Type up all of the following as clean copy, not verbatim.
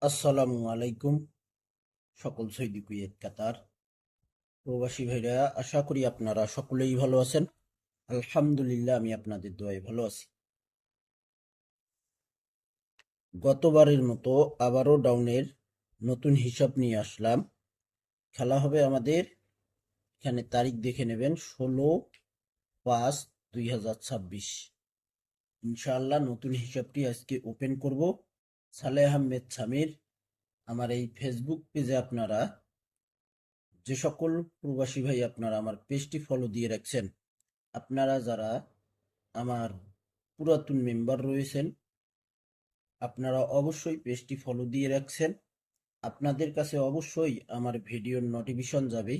আসসালামু আলাইকুম। সকল সৌদি কুয়েত কাতার প্রবাসী ভাইরা, আশা করি আপনারা সকলেই ভালো আছেন। আলহামদুলিল্লাহ, আমি আপনাদের দোয়ায় ভালো আছি। গতবারের মতো আবারও ডাউনের নতুন হিসাব নিয়ে আসলাম। খেলা হবে আমাদের, এখানে তারিখ দেখে নেবেন, 16/5/2026। ইনশাআল্লাহ নতুন হিসাবটি আজকে ওপেন করব। সালেহ আহমেদ সামির, আমার এই ফেসবুক পেজে আপনারা যে সকল প্রবাসী ভাই আপনারা আমার পেজটি ফলো দিয়ে রাখছেন, আপনারা যারা আমার পুরাতন মেম্বার রয়েছেন, আপনারা অবশ্যই পেজটি ফলো দিয়ে রাখছেন। আপনাদের কাছে অবশ্যই আমার ভিডিওর নোটিফিকেশন যাবে।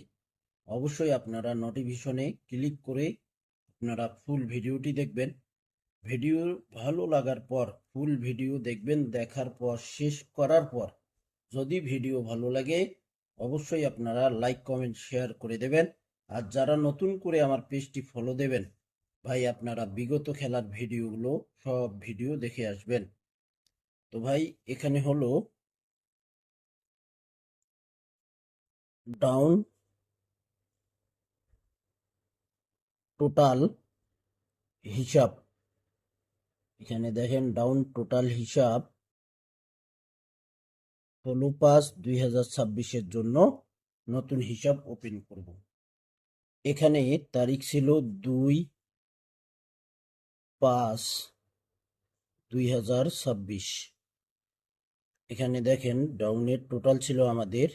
অবশ্যই আপনারা নোটিফিকেশনে ক্লিক করে আপনারা ফুল ভিডিওটি দেখবেন। ভিডিও ভালো লাগার পর ফুল ভিডিও দেখবেন, দেখার পর শেষ করার পর যদি ভিডিও ভালো লাগে অবশ্যই আপনারা লাইক কমেন্ট শেয়ার করে দেবেন। আর যারা নতুন করে আমার পেজটি ফলো দেবেন ভাই, আপনারা বিগত খেলার ভিডিওগুলো সব ভিডিও দেখে আসবেন। তো ভাই, এখানে হলো ডাউন টোটাল হিসাব। এখানে দেখেন ডাউন টোটাল হিসাব 16/5/2026 জন্য নতুন হিসাব ওপেন করব। এখানে তারিখ ছিল 2/5/2026। এখানে দেখেন ডাউনের টোটাল ছিল আমাদের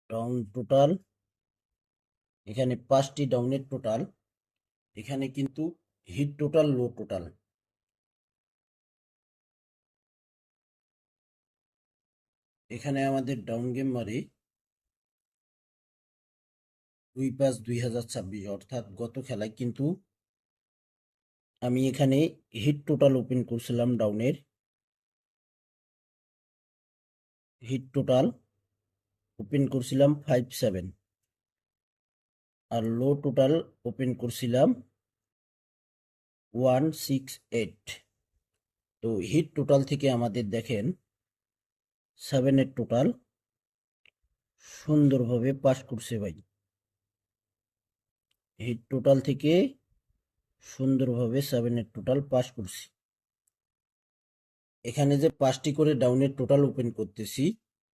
ডাউন টোটাল, এখানে 5টি ডাউনের টোটাল। এখানে কিন্তু হিট টোটাল, লো টোটাল। এখানে আমাদের ডাউন গেম মারে 2/5/2026, অর্থাৎ গত খেলায় কিন্তু আমি এখানে হিট টোটাল ওপেন করছিলাম। ডাউনের হিট টোটাল ওপেন করছিলাম 5/7, আর লো টোটাল ওপেন করছিলাম 1/6/8। তো হিট টোটাল থেকে আমাদের দেখেন 7-এর টোটাল সুন্দরভাবে পাস করছে ভাই। হিট টোটাল থেকে সুন্দরভাবে 7-এর টোটাল পাস করছি। এখানে যে 5টি করে ডাউনের টোটাল ওপেন করতেছি,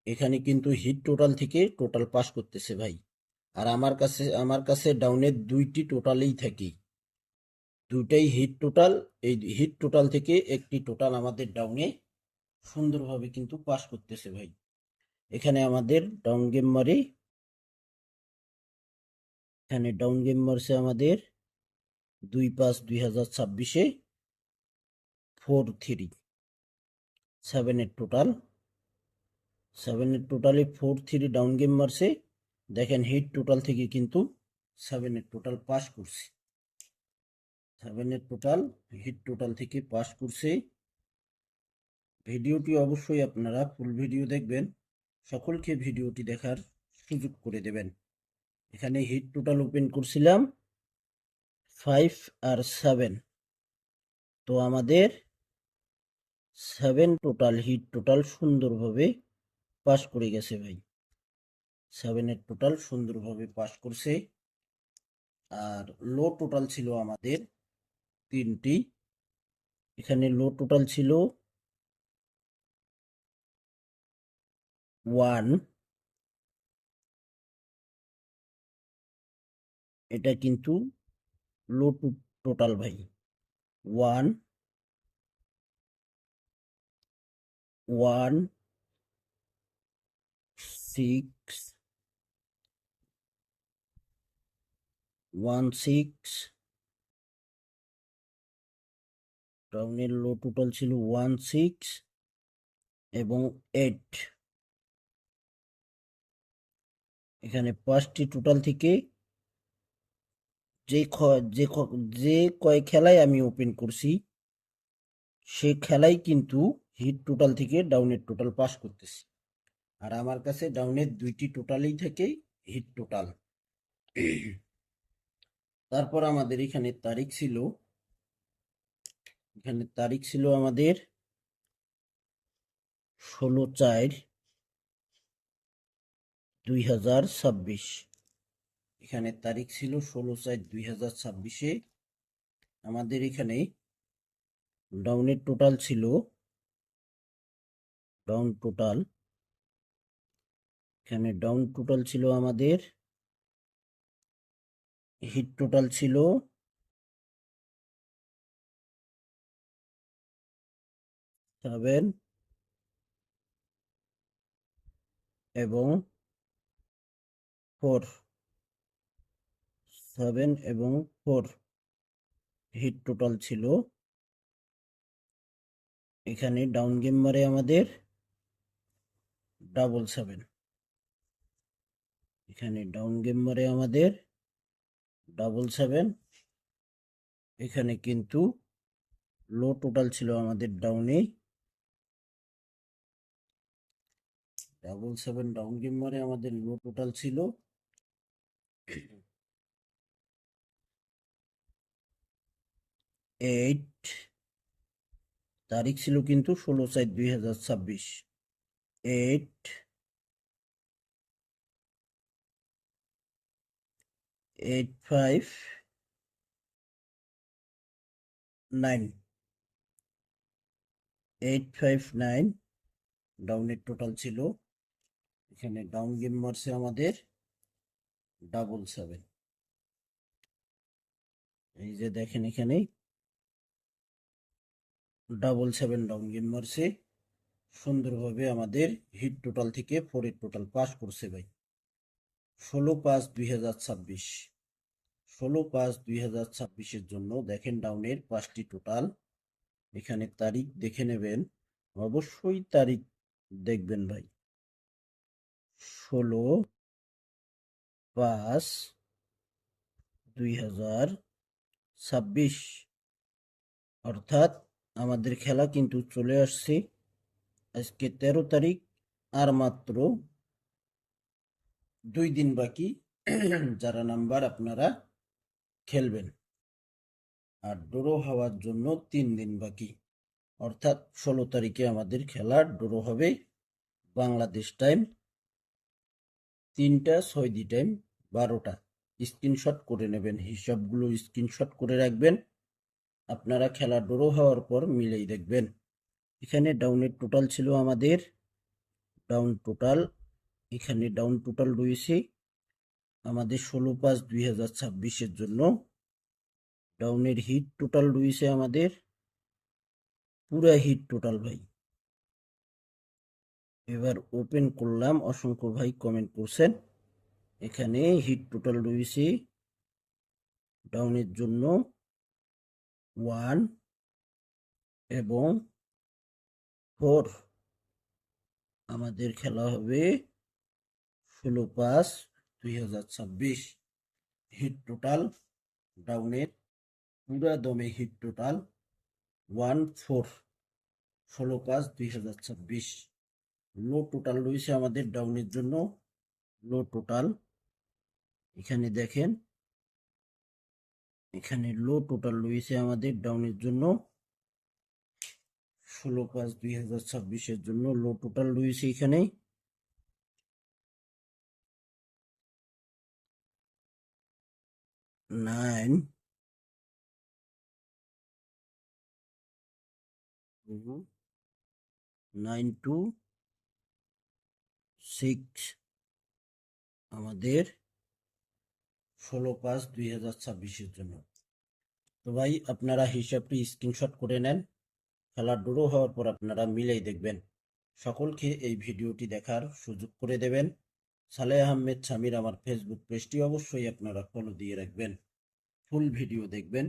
এখানে কিন্তু হিট টোটাল থেকে টোটাল পাস করতেছে ভাই। আর আমার কাছে ডাউনের 2টি টোটালেই থাকে, দুইটাই হিট টোটাল। এই হিট টোটাল থেকে একটি টোটাল আমাদের ডাউনে সুন্দরভাবে কিন্তু পাস করতেছে ভাই। এখানে আমাদের ডাউন গেম মারি, এখানে ডাউন গেম মারছে আমাদের 2/5/2026-এ 4-3। 7-এর টোটাল, 7-এর টোটালে 4-3 ডাউন গেম মারছে। দেখেন হিট টোটাল থেকে কিন্তু 7-এর টোটাল পাস করছে। 7-এর টোটাল হিট টোটাল থেকে পাস করছে। ভিডিওটি অবশ্যই আপনারা ফুল ভিডিও দেখবেন, সকলকে ভিডিওটি দেখার সুযোগ করে দেবেন। এখানে হিট টোটাল ওপেন করছিলাম 5 আর 7। তো আমাদের 7 টোটাল হিট টোটাল সুন্দরভাবে পাস করে গেছে ভাই। 7-এর টোটাল সুন্দরভাবে পাস করছে। আর লো টোটাল ছিল আমাদের 3টি। এখানে লো টোটাল ছিল 1, এটা কিন্তু লো টোটাল ভাই। 1, 1, 6, 1, 6। ডাউনের লো টোটাল ছিল 1, 6 এবং 8। এখানে 5টি টোটাল থেকে যে যে কয় খেলায় আমি ওপেন করছি সে খেলাই কিন্তু হিট টোটাল থেকে ডাউনের টোটাল পাস করতেছি। আর আমার কাছে ডাউনের 2টি টোটালেই থেকে হিট টোটাল। তারপর আমাদের এখানে তারিখ ছিল এখানে তারিখ ছিল আমাদের 16/4/2026। এখানে তারিখ ছিল 16/4/2026। আমাদের এখানে ডাউনের টোটাল ছিল এখানে ডাউন টোটাল ছিল আমাদের, হিট টোটাল ছিল 7 এবং 4। 7 এবং 4 হিট টোটাল ছিল। এখানে ডাউন গেম মারে আমাদের 777। এখানে ডাউন গেম মারে আমাদের 777। এখানে কিন্তু লো টোটাল ছিল আমাদের ডাউনে 777। ডাউন গেম মারে আমাদের লো টোটাল ছিল 8। তারিখ ছিল কিন্তু 16/4/2026। 8 859 859 ডাউনের টোটাল ছিল। এখানে ডাউন গেম মারছে আমাদের 777। এই যে দেখেন এখানে 777 ডাউন গেম মারছে। সুন্দরভাবে আমাদের হিট টোটাল থেকে 4-এর টোটাল পাস করছে ভাই। 16/5/2026। 16/5/2026-এর জন্য দেখেন ডাউনের 5টি টোটাল। এখানে তারিখ দেখে নেবেন, অবশ্যই তারিখ দেখবেন ভাই। 16/5/2026, অর্থাৎ আমাদের খেলা কিন্তু চলে আসছে আজকে 13 তারিখ। আর মাত্র 2 দিন বাকি যারা নাম্বার আপনারা খেলবেন, আর ড্র হওয়ার জন্য 3 দিন বাকি, অর্থাৎ 16 তারিখে আমাদের খেলা ড্র হবে বাংলাদেশ টাইম 3টা 6 টাইম 12টা। স্ক্রিনশট করে নেবেন, হিসাবগুলো স্ক্রিনশট করে রাখবেন, আপনারা খেলা ড্র হওয়ার পর মিলেই দেখবেন। এখানে ডাউনের টোটাল ছিল আমাদের ডাউন টোটাল। এখানে ডাউন টোটাল রয়েছে আমাদের 16/5/2026-এর জন্য। ডাউনের হিট টোটাল রয়েছে আমাদের পুরা হিট টোটাল ভাই। এবার ওপেন করলাম, অসংখ্য ভাই কমেন্ট করছেন। এখানে হিট টোটাল রয়েছে ডাউনের জন্য 1 এবং 4। আমাদের খেলা হবে 16/5/2026। হিট টোটাল ডাউনের পুরা দমে হিট টোটাল 14। 16/5/2026। লো টোটাল রয়েছে আমাদের ডাউনের জন্য লো টোটাল। এখানে দেখেন, এখানে লো টোটাল রয়েছে আমাদের ডাউনের জন্য 16/5/2026-এর জন্য লো টোটাল রয়েছে এখানে 9,926 আমাদের 16/5/2026-এর জন্য। তো ভাই আপনারা হিসাবটি স্ক্রিনশট করে নেন, খেলা ড্র হওয়ার পর আপনারা মিলেই দেখবেন। সকলকে এই ভিডিওটি দেখার সুযোগ করে দেবেন। সালেহ আহমেদ সামির আমার ফেসবুক পেজটি অবশ্যই আপনারা ফলো দিয়ে রাখবেন, ফুল ভিডিও দেখবেন,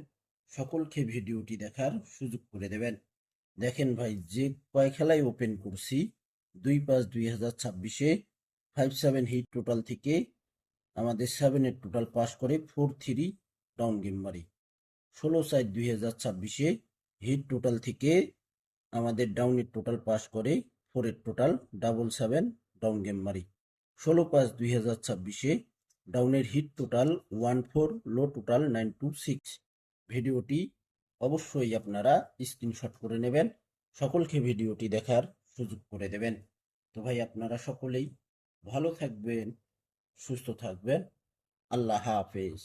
সকলকে ভিডিওটি দেখার সুযোগ করে দেবেন। দেখেন ভাই, যে কয় খেলায় ওপেন করছি 2/5/2026-এ 5-7 হিট টোটাল থেকে আমাদের 7-এর টোটাল পাস করে 4-3 ডাউন গেম মারি। 16/4/2026-এ হিট টোটাল থেকে আমাদের ডাউনের টোটাল পাস করে 4-এর টোটাল 777 ডাউন গেম মারি। 16/5/2026-এ ডাউনের হিট টোটাল 14, লো টোটাল 926। ভিডিওটি অবশ্যই আপনারা স্ক্রিনশট করে নেবেন, সকলকে ভিডিওটি দেখার সুযোগ করে দেবেন। তো ভাই আপনারা সকলেই ভালো থাকবেন, সুস্থ থাকবেন। আল্লাহ হাফেজ।